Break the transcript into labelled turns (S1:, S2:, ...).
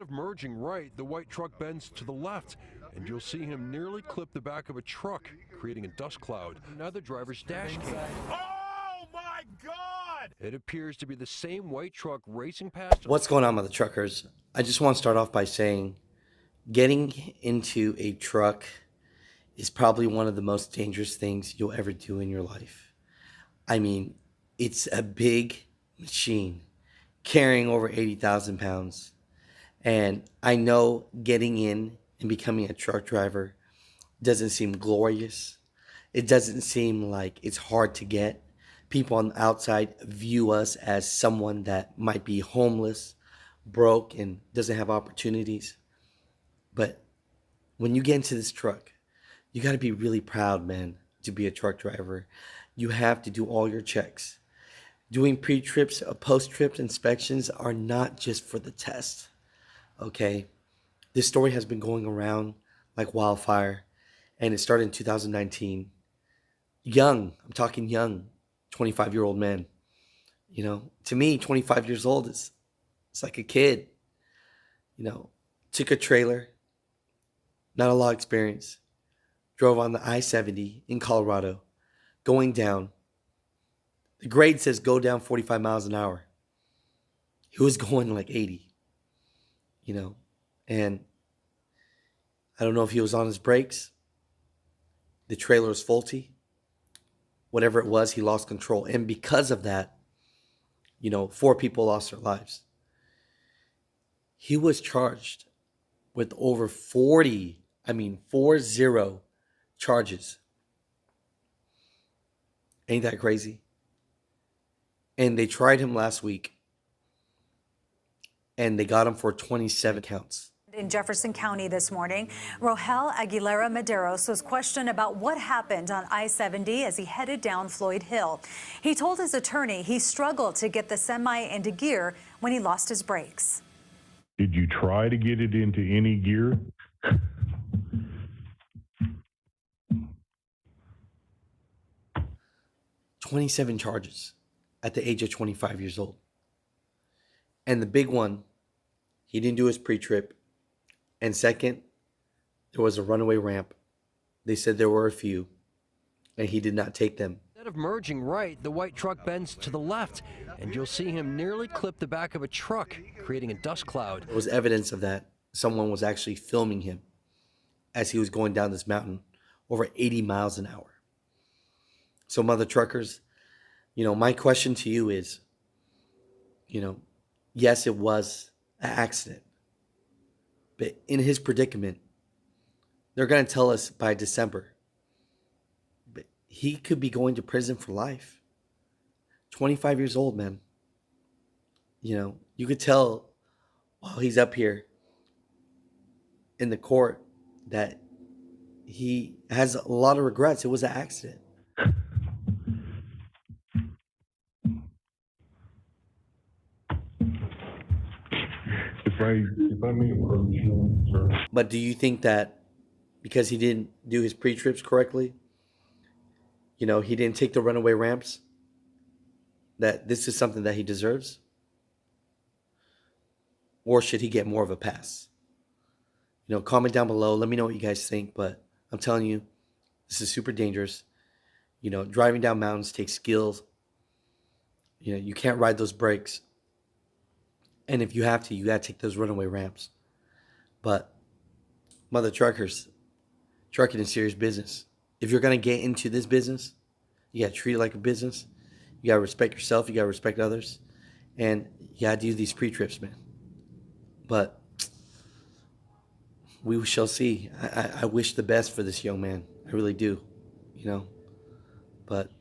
S1: Of merging right, the white truck bends to the left, and you'll see him nearly clip the back of a truck, creating a dust cloud. Now the driver's dash cam.
S2: Oh my God!
S1: It appears to be the same white truck racing past.
S3: What's going on with the truckers? I just want to start off by saying getting into a truck is probably one of the most dangerous things you'll ever do in your life. I mean, it's a big machine carrying over 80,000 pounds. And I know getting in and becoming a truck driver doesn't seem glorious. It doesn't seem like it's hard to get. People on the outside view us as someone that might be homeless, broke, and doesn't have opportunities. But when you get into this truck, you got to be really proud, man, to be a truck driver. You have to do all your checks. Doing pre-trips, post-trip inspections are not just for the test. Okay, this story has been going around like wildfire, and it started in 2019. Young, I'm talking young, 25-year-old man. You know, to me, 25 years old is it's like a kid. You know, took a trailer, not a lot of experience, drove on the I-70 in Colorado, going down. The grade says go down 45 miles an hour. He was going like 80. You know, and I don't know if he was on his brakes. The trailer was faulty. Whatever it was, he lost control. And because of that, you know, 4 people lost their lives. He was charged with over 40 charges. Ain't that crazy? And they tried him last week. And they got him for 27 counts.
S4: In Jefferson County this morning, Rohel Aguilera Medeiros was questioned about what happened on I-70 as he headed down Floyd Hill. He told his attorney he struggled to get the semi into gear when he lost his brakes.
S2: Did you try to get it into any gear?
S3: 27 charges at the age of 25 years old. And the big one, he didn't do his pre-trip. And second, there was a runaway ramp. They said there were a few, and he did not take them.
S1: Instead of merging right, the white truck bends to the left, and you'll see him nearly clip the back of a truck, creating a dust cloud.
S3: There was evidence of that. Someone was actually filming him as he was going down this mountain over 80 miles an hour. So, mother truckers, you know, my question to you is, you know, yes, it was an accident. But in his predicament, they're going to tell us by December. But he could be going to prison for life. 25 years old, man. You know, you could tell while he's up here in the court that he has a lot of regrets. It was an accident.
S2: If I may approach you, sir.
S3: But do you think that because he didn't do his pre-trips correctly, you know, he didn't take the runaway ramps, that this is something that he deserves? Or should he get more of a pass? You know, comment down below. Let me know what you guys think. But I'm telling you, this is super dangerous. You know, driving down mountains takes skills. You know, you can't ride those brakes. And if you have to, you got to take those runaway ramps. But, mother truckers, trucking is serious business. If you're going to get into this business, you got to treat it like a business. You got to respect yourself. You got to respect others. And you got to do these pre-trips, man. But we shall see. I wish the best for this young man. I really do, you know. But